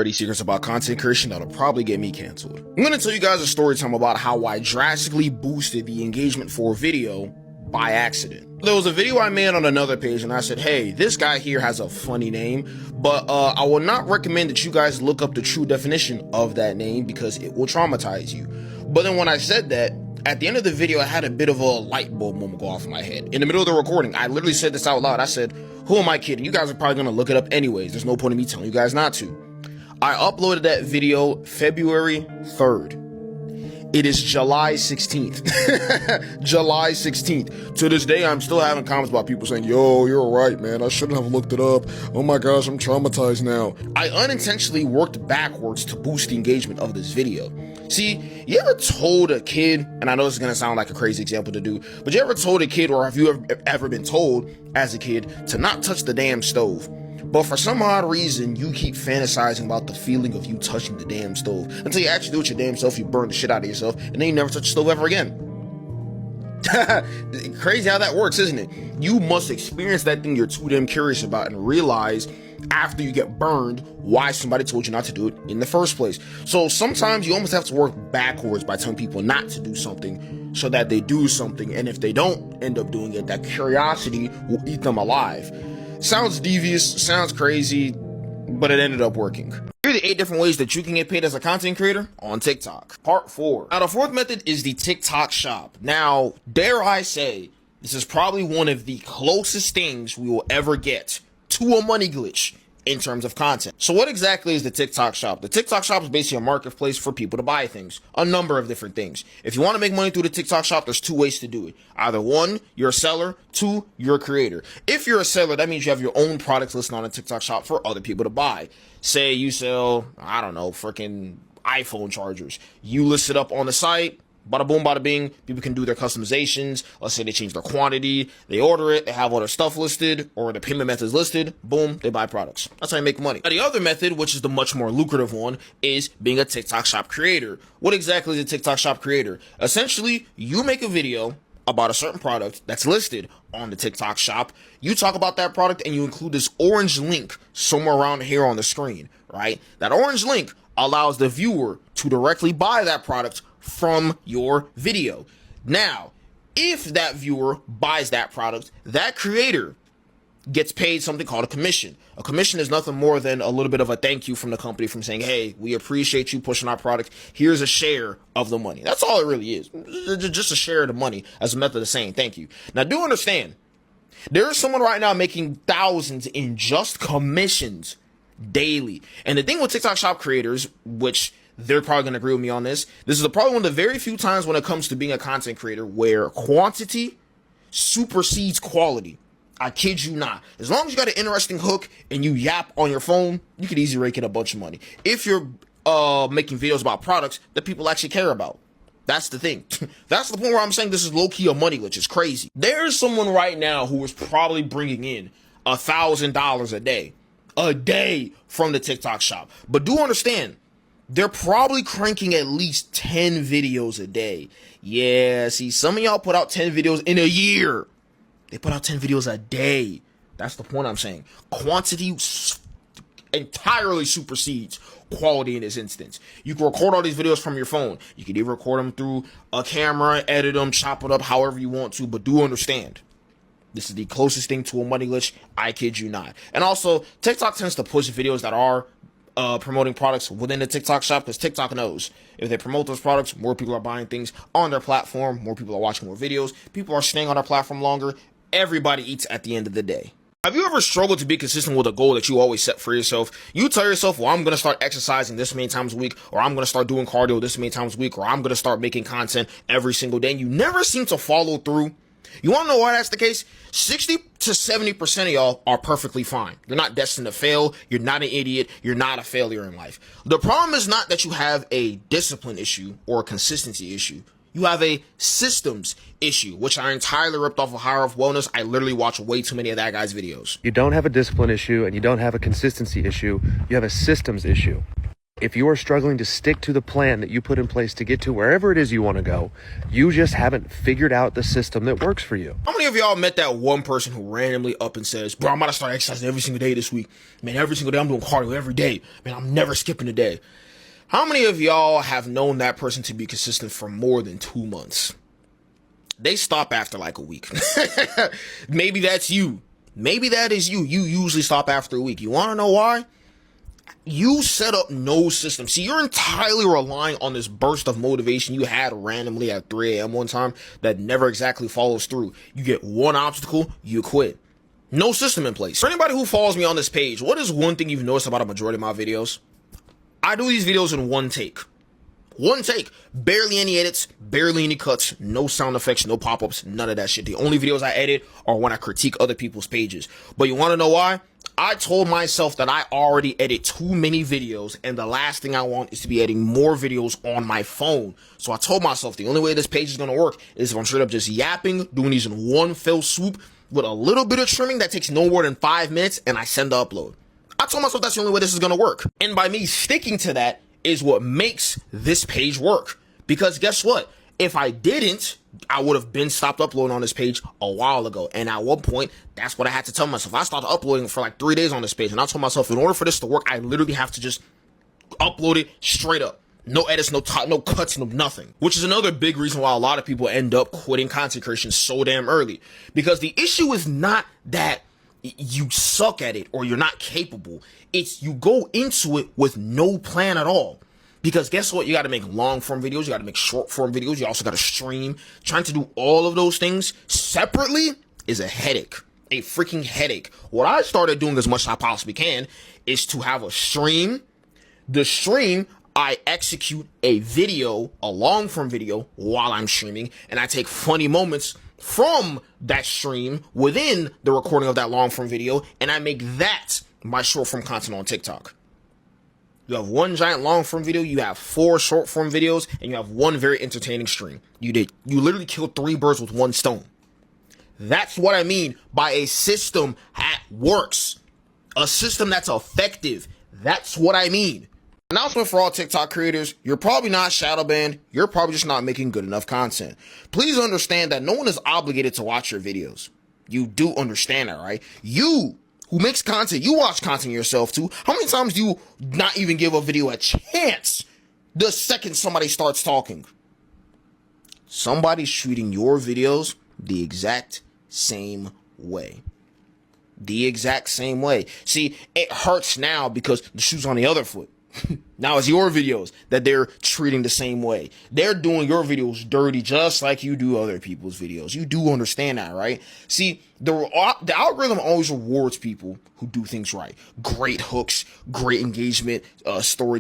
dirty secrets about content creation that'll probably get me canceled. I'm gonna tell you guys a story time about how I drastically boosted the engagement for a video by accident. There was a video I made on another page and I said, hey, this guy here has a funny name, but I will not recommend that you guys look up the true definition of that name because it will traumatize you. But then when I said that, at the end of the video, I had a bit of a light bulb moment go off in my head. In the middle of the recording, I literally said this out loud. I said, who am I kidding? You guys are probably gonna look it up anyways. There's no point in me telling you guys not to. I uploaded that video February 3rd. It is July 16th. July 16th. To this day, I'm still having comments about people saying, yo, you're right, man. I shouldn't have looked it up. Oh my gosh, I'm traumatized now. I unintentionally worked backwards to boost the engagement of this video. See, you ever told a kid, and I know this is gonna sound like a crazy example to do, but you ever told a kid, or have you ever been told as a kid, to not touch the damn stove? But for some odd reason, you keep fantasizing about the feeling of you touching the damn stove until you actually do it your damn self, you burn the shit out of yourself, and then you never touch the stove ever again. Crazy how that works, isn't it? You must experience that thing you're too damn curious about and realize after you get burned why somebody told you not to do it in the first place. So sometimes you almost have to work backwards by telling people not to do something so that they do something, and if they don't end up doing it, that curiosity will eat them alive. Sounds devious, sounds crazy, but it ended up working. Here are the 8 different ways that you can get paid as a content creator on TikTok. Part 4. Now, the 4th method is the TikTok shop. Now, dare I say, this is probably one of the closest things we will ever get to a money glitch in terms of content. So what exactly is the TikTok shop? The TikTok shop is basically a marketplace for people to buy things, a number of different things. If you want to make money through the TikTok shop, there's 2 ways to do it. Either 1, you're a seller, 2, you're a creator. If you're a seller, that means you have your own products listed on a TikTok shop for other people to buy. Say you sell, I don't know, freaking iPhone chargers. You list it up on the site, bada boom, bada bing, people can do their customizations. Let's say they change their quantity, they order it, they have all their stuff listed, or the payment methods listed, boom, they buy products. That's how you make money. Now, the other method, which is the much more lucrative one, is being a TikTok shop creator. What exactly is a TikTok shop creator? Essentially, you make a video about a certain product that's listed on the TikTok shop. You talk about that product and you include this orange link somewhere around here on the screen, right? That orange link allows the viewer to directly buy that product from your video. Now, if that viewer buys that product, that creator gets paid something called a commission. A commission is nothing more than a little bit of a thank you from the company from saying, hey, we appreciate you pushing our product. Here's a share of the money. That's all it really is. Just a share of the money as a method of saying thank you. Now, do understand, there is someone right now making thousands in just commissions daily. And the thing with TikTok shop creators, which they're probably going to agree with me on this, this is probably one of the very few times when it comes to being a content creator where quantity supersedes quality. I kid you not. As long as you got an interesting hook and you yap on your phone, you could easily rake in a bunch of money. If you're making videos about products that people actually care about. That's the thing. That's the point where I'm saying this is low-key a money glitch. It's crazy. There's someone right now who is probably bringing in $1,000 a day from the TikTok shop. But do understand, they're probably cranking at least 10 videos a day. Yeah, see, some of y'all put out 10 videos in a year. They put out 10 videos a day. That's the point I'm saying. Quantity entirely supersedes quality in this instance. You can record all these videos from your phone. You can even record them through a camera, edit them, chop it up however you want to, but do understand, this is the closest thing to a money glitch. I kid you not. And also, TikTok tends to push videos that are promoting products within the TikTok shop because TikTok knows if they promote those products, more people are buying things on their platform, more people are watching more videos, people are staying on their platform longer. Everybody eats at the end of the day. Have you ever struggled to be consistent with a goal that you always set for yourself? You tell yourself, well, I'm going to start exercising this many times a week, or I'm going to start doing cardio this many times a week, or I'm going to start making content every single day, and you never seem to follow through. You want to know why that's the case? 60 to 70% of y'all are perfectly fine. You're not destined to fail. You're not an idiot. You're not a failure in life. The problem is not that you have a discipline issue or a consistency issue. You have a systems issue, which I entirely ripped off of Higher Health Wellness. I literally watch way too many of that guy's videos. You don't have a discipline issue and you don't have a consistency issue. You have a systems issue. If you are struggling to stick to the plan that you put in place to get to wherever it is you want to go, you just haven't figured out the system that works for you. How many of y'all met that one person who randomly up and says, bro, I'm about to start exercising every single day this week. Man, every single day I'm doing cardio every day. Man, I'm never skipping a day. How many of y'all have known that person to be consistent for more than 2 months? They stop after like a week. Maybe that's you. Maybe that is you. You usually stop after a week. You want to know why? You set up no system. See, you're entirely relying on this burst of motivation you had randomly at 3 a.m. one time that never exactly follows through. You get one obstacle, you quit. No system in place. For anybody who follows me on this page, what is one thing you've noticed about a majority of my videos? I do these videos in one take. One take. Barely any edits, barely any cuts, no sound effects, no pop-ups, none of that shit. The only videos I edit are when I critique other people's pages. But you want to know why? I told myself that I already edit too many videos, and the last thing I want is to be editing more videos on my phone. So I told myself the only way this page is going to work is if I'm straight up just yapping, doing these in one fell swoop with a little bit of trimming that takes no more than 5 minutes, and I send the upload. I told myself that's the only way this is going to work. And by me sticking to that is what makes this page work. Because guess what? If I didn't, I would have been stopped uploading on this page a while ago. And at one point, that's what I had to tell myself. I started uploading for like 3 days on this page. And I told myself, in order for this to work, I literally have to just upload it straight up. No edits, no cuts, no nothing. Which is another big reason why a lot of people end up quitting content creation so damn early. Because the issue is not that you suck at it or you're not capable. It's you go into it with no plan at all. Because guess what? You got to make long form videos. You got to make short form videos. You also got to stream. Trying to do all of those things separately is a headache. A freaking headache. What I started doing as much as I possibly can is to have a stream. The stream, I execute a video, a long form video while I'm streaming. And I take funny moments from that stream within the recording of that long form video. And I make that my short form content on TikTok. You have one giant long form video, you have 4 short form videos, and you have one very entertaining stream. You literally killed 3 birds with 1 stone. That's what I mean by a system that works. A system that's effective. That's what I mean. Announcement for all TikTok creators, you're probably not shadow banned, you're probably just not making good enough content. Please understand that no one is obligated to watch your videos. You do understand that, right? You who makes content, you watch content yourself too. How many times do you not even give a video a chance the second somebody starts talking? Somebody's treating your videos the exact same way. The exact same way. See, it hurts now because the shoe's on the other foot. Now it's your videos that they're treating the same way. They're doing your videos dirty just like you do other people's videos. You do understand that, right? See, the algorithm always rewards people who do things right. Great hooks, great engagement, story